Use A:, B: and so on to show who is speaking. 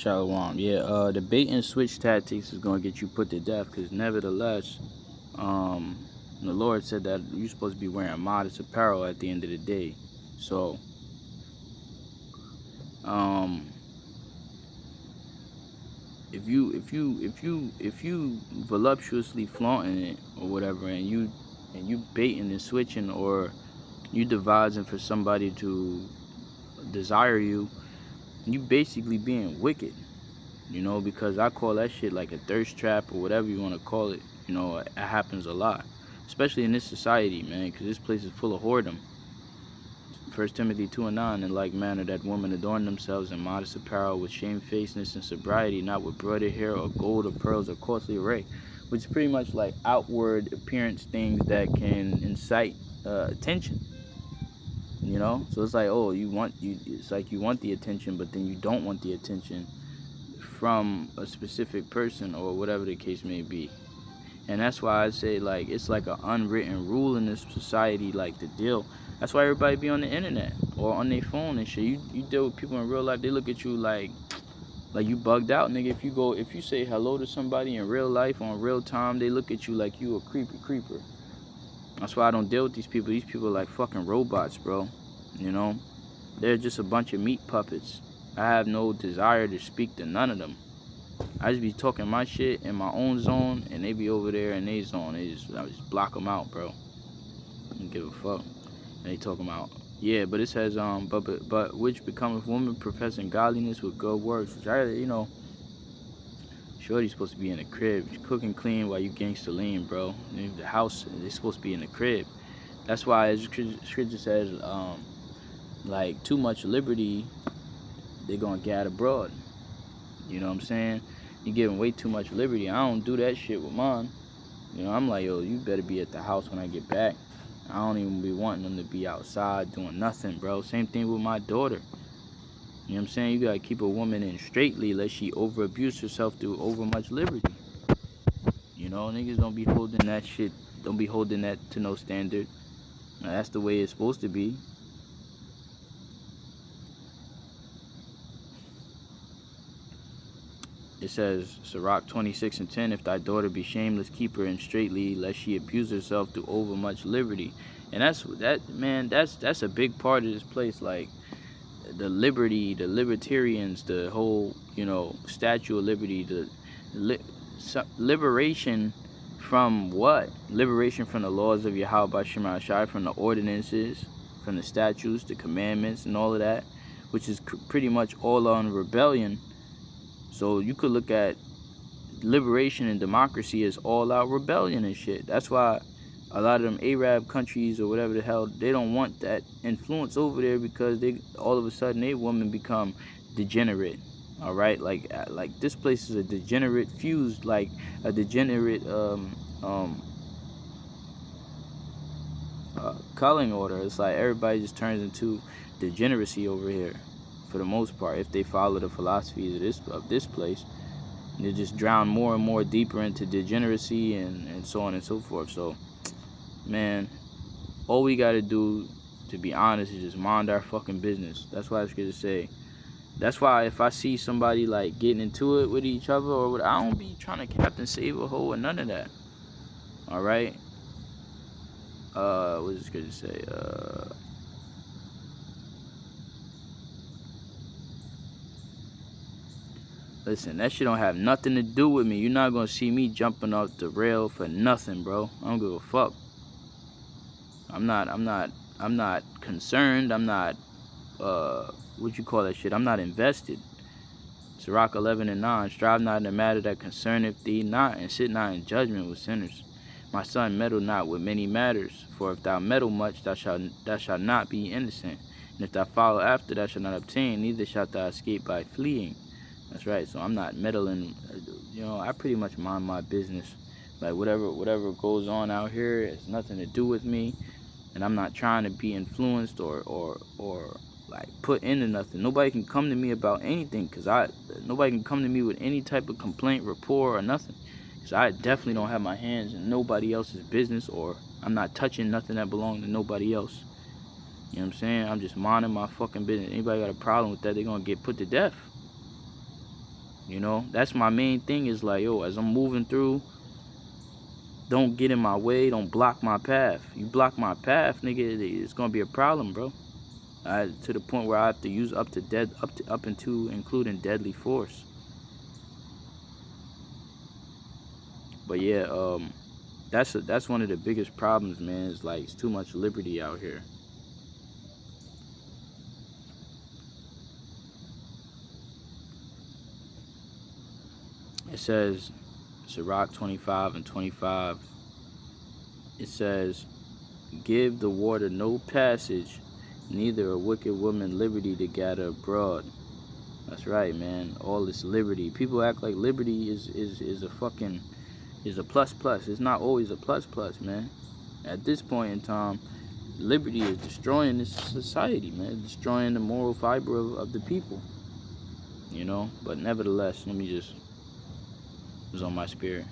A: Shalom. Yeah, the bait and switch tactics is gonna get you put to death, because nevertheless, um, the Lord said that you're supposed to be wearing modest apparel at the end of the day. So, um, if you voluptuously flaunting it or whatever, and you baiting and switching, or you devising for somebody to desire you, you basically being wicked. Because I call that shit like a thirst trap or whatever you want to call it. It happens a lot, especially in this society, man, because this place is full of whoredom. 1 Timothy 2:9, in like manner that women adorn themselves in modest apparel with shamefacedness and sobriety, not with broidered hair or gold or pearls or costly array, which is pretty much like outward appearance things that can incite attention. So it's like, oh, it's like you want the attention, but then you don't want the attention from a specific person or whatever the case may be. And that's why I say, like, it's like an unwritten rule in this society, like, the deal. That's why everybody be on the internet or on their phone and shit. You deal with people in real life, they look at you like you bugged out, nigga. If you say hello to somebody in real life on real time, they look at you like you a creeper. That's why I don't deal with these people. These people are like fucking robots, bro. They're just a bunch of meat puppets. I have no desire to speak to none of them. I just be talking my shit in my own zone, and they be over there in their zone. I just block them out, bro. I don't give a fuck. And they talking about, yeah, but it says, but which becometh woman professing godliness with good works, which shorty's supposed to be in the crib, cooking clean while you gangster lean, bro. The house is supposed to be in the crib. That's why, as scripture says, like, too much liberty, they're gonna get abroad. You know what I'm saying? You giving way too much liberty. I don't do that shit with mine. I'm like, yo, you better be at the house when I get back. I don't even be wanting them to be outside doing nothing, bro. Same thing with my daughter. You know what I'm saying? You gotta keep a woman in straightly lest she over abuse herself through over much liberty. Niggas don't be holding that shit. Don't be holding that to no standard. Now, that's the way it's supposed to be. It says, Sirach 26:10, if thy daughter be shameless, keep her in straitly, lest she abuse herself through overmuch liberty. And that's a big part of this place. Like, the liberty, the libertarians, the whole, Statue of Liberty, the liberation from what? Liberation from the laws of Yahweh Shema Shai, from the ordinances, from the statutes, the commandments, and all of that, which is pretty much all on rebellion. So you could look at liberation and democracy as all-out rebellion and shit. That's why a lot of them Arab countries or whatever the hell, they don't want that influence over there, because they all of a sudden they women become degenerate. All right, like this place is a degenerate fused, like a degenerate culling order. It's like everybody just turns into degeneracy over here, for the most part, if they follow the philosophies of this place. They just drown more and more deeper into degeneracy and so on and so forth. So, man, all we gotta do, to be honest, is just mind our fucking business. That's why I was gonna say. That's why if I see somebody like getting into it with each other or what, I don't be trying to captain save a hoe or none of that. All right. What was I gonna say? Listen, that shit don't have nothing to do with me. You're not gonna see me jumping off the rail for nothing, bro. I don't give a fuck. I'm not concerned. I'm not, what you call that shit? I'm not invested. Sirach 11:9, strive not in the matter that concerneth thee not, and sit not in judgment with sinners. My son, meddle not with many matters, for if thou meddle much, thou shalt not be innocent. And if thou follow after, thou shalt not obtain, neither shalt thou escape by fleeing. That's right. So I'm not meddling. I pretty much mind my business. Like, whatever goes on out here has nothing to do with me, and I'm not trying to be influenced or like put into nothing. Nobody can come to me about anything, because nobody can come to me with any type of complaint, rapport, or nothing, because I definitely don't have my hands in nobody else's business, or I'm not touching nothing that belongs to nobody else. You know what I'm saying? I'm just minding my fucking business. Anybody got a problem with that, they're gonna get put to death. You know, that's my main thing is like, yo, as I'm moving through, don't get in my way, don't block my path. You block my path, nigga, it's gonna be a problem, bro. To the point where I have to use up into including deadly force. But yeah, that's one of the biggest problems, man. Is like it's too much liberty out here. It says, Sirach 25 and 25. It says, give the water no passage, neither a wicked woman liberty to gather abroad. That's right, man. All this liberty. People act like liberty is a fucking is a plus plus. It's not always a plus plus, man. At this point in time, liberty is destroying this society, man. Destroying the moral fiber of the people. You know? But nevertheless, let me just, it was on my spirit.